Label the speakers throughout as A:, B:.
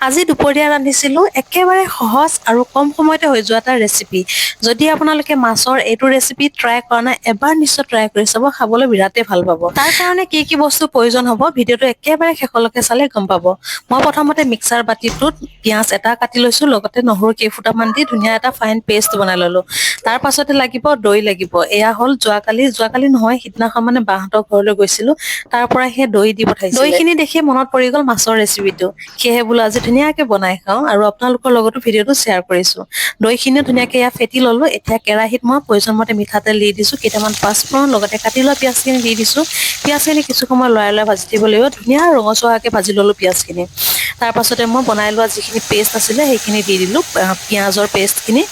A: আজি দুপৰীয়া ৰান্ধিছিলোঁ একেবাৰে সহজ আৰু কম সময়তে হৈ যোৱা এটা ৰেচিপি। যদি আপোনালোকে মাছৰ এইটো ৰেচিপি ট্ৰাই কৰা নাই এবাৰ নিশ্চয় ট্ৰাই কৰি চাব, খাবলৈ বিৰাটেই ভাল পাব। তাৰ কাৰণে কি কি বস্তু প্ৰয়োজন হ'ব ভিডিঅ'টো একেবাৰে শেষলৈকে চালে গম পাব। মই প্ৰথমতে মিক্সাৰ বাতিটোত পিঁয়াজ এটা কাটি লৈছোঁ, লগতে নহৰু কেইফুটামান দি ধুনীয়া এটা ফাইন পেষ্ট বনাই ল'লোঁ। তাৰ পাছতে লাগিব দৈ লাগিব। এয়া হ'ল যোৱাকালি নহয় সিদিনাখন মানে বাহঁতৰ ঘৰলৈ গৈছিলোঁ, তাৰ পৰা সেই দৈ দি পঠাইছিলে। দৈখিনি দেখি মনত পৰি গ'ল মাছৰ ৰেচিপিটো। সেয়েহে বোলো আজি ধুনীয়াকে বনাই খাওঁ আৰু আপোনালোকৰ লগতো ভিডিঅ'টো শ্বেয়াৰ কৰিছোঁ। দৈখিনিও ধুনীয়াকে এয়া ফেটি ল'লো। এতিয়া কেৰাহীত মই প্ৰয়োজন মতে মিঠাতেল দি দিছোঁ, কেইটামান পাঁচফোৰণ, লগতে কাটি লোৱা পিঁয়াজখিনি দি দিছোঁ। পিঁয়াজখিনি কিছু সময় লৰাই ভাজি দিব লাগিব। ধুনীয়া ৰঙচুৱাকে ভাজি ল'লো পিঁয়াজখিনি। তাৰ পাছতে মই বনাই লোৱা যিখিনি পেষ্ট আছিলে সেইখিনি দি দিলোঁ, পিঁয়াজৰ পেষ্টখিনি।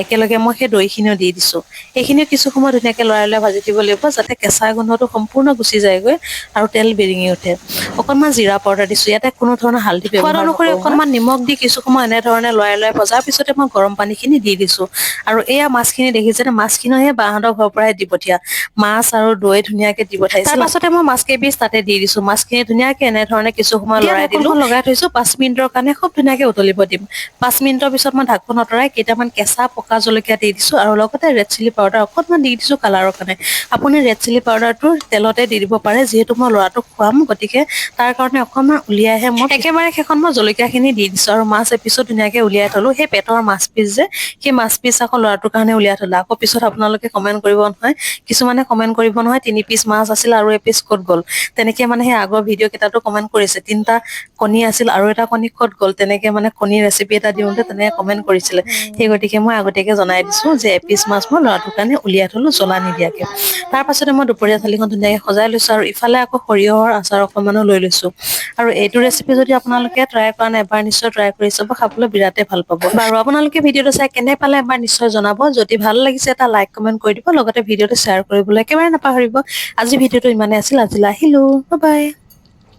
A: একেলগে মই সেই দৈখিনিও দি দিছোঁ। সেইখিনিও কিছু সময় ধুনীয়াকে লৰাই ভাজি দিব লাগিব, যাতে কেঁচা গোন্ধটো সম্পূৰ্ণ গুচি যায়গৈ আৰু তেল বিৰিঙি উঠে। অকণমান জিৰা পাউডাৰ দিছোঁ, ইয়াতে কোনো ধৰণৰ হালধি সোৱাদ অনুসৰি অকণমান নিমখ দি কিছু সময় এনেধৰণে লৰাই ভজাৰ পিছতে মই গৰম পানীখিনি দি দিছোঁ। আৰু এয়া মাছখিনি দেখিছেনে, মাছখিনিও সেই বাহঁতৰ ঘৰৰ পৰাই দি পঠিয়া। মাছ আৰু দৈ ধুনীয়াকে দি পঠাইছে। তাৰ পাছতে মই মাছ কেইপিচ তাতে দি দিছোঁ। মাছখিনি ধুনীয়াকে এনেধৰণে কিছু সময় লৰাই দিলোঁ। লগাই থৈছোঁ 5 মিনিটৰ কাৰণে, খুব ধুনীয়াকে উতলিব দিম। 5 মিনিটৰ পিছত মই ঢাকোন আঁতৰাই কেইটামান কেঁচা পকা জলকীয়া দি দিছোঁ আৰু লগতে ৰেড চিলি পাউডাৰ অকণমান দি দিছোঁ কালাৰৰ কাৰণে। আপুনি ৰেড চিলি পাউডাৰটো তেলতে দি দিব পাৰে, যিহেতু মই ল'ৰাটোক খুৱাম, গতিকে তাৰ কাৰণে অকণমান উলিয়াইহে মই একেবাৰে শেষত মই জলকীয়াখিনি দি দিছোঁ আৰু মাছ এপিছো ধুনীয়াকে উলিয়াই থ'লো। সেই পেটৰ মাছ পিচ যে, সেই মাছ পিচ আকৌ ল'ৰাটোৰ কাৰণে উলিয়াই থ'লো। আকৌ পিছত আপোনালোকে কমেণ্ট কৰিব নহয়, কিছুমানে কমেণ্ট কৰিব নহয় 3 পিচ মাছ আছিল আৰু এপিচ ক'ত গ'ল। তেনেকে মানে সেই আগৰ ভিডিঅ' কেইটাতো কমেণ্ট কৰিছে, 3টা কণী আছিল আৰু এটা কণী ক'ত গ'ল, তেনেকে মানে কণীৰ ৰেচিপি এটা দিওঁতে তেনেকে কমেণ্ট কৰিছিলে। সেই গতিকে মই আগতীয়াকে জনাই দিছোঁ যে এপিচ মাছ মই ল'ৰাটোৰ কাৰণে উলিয়াই থ'লো জ্বলা নিদিয়াকে। তাৰ পাছতে মই দুপৰীয়া থালিখন ধুনীয়াকে সজাই লৈছোঁ আৰু ইফালে আকৌ সৰিয়হৰ আচাৰ অকণমানো লৈ লৈছোঁ। আৰু এইটো ৰেচিপি যদি আপোনালোকে ট্ৰাই কৰা নাই এবাৰ নিশ্চয় ট্ৰাই কৰি চাব, খাবলৈ বিৰাটেই ভাল পাব। বাৰু আপোনালোকে ভিডিঅ'টো চাই কেনে পালে এবাৰ নিশ্চয় জনাব। যদি ভাল লাগিছে এটা লাইক কমেণ্ট কৰি দিব, লগতে ভিডিঅ'টো শ্বেয়াৰ কৰিবলৈ একেবাৰে নাপাহৰিব। আজি ভিডিঅ'টো ইমানে আছিল, আজিলৈ আহিলোঁ, বাই বাই।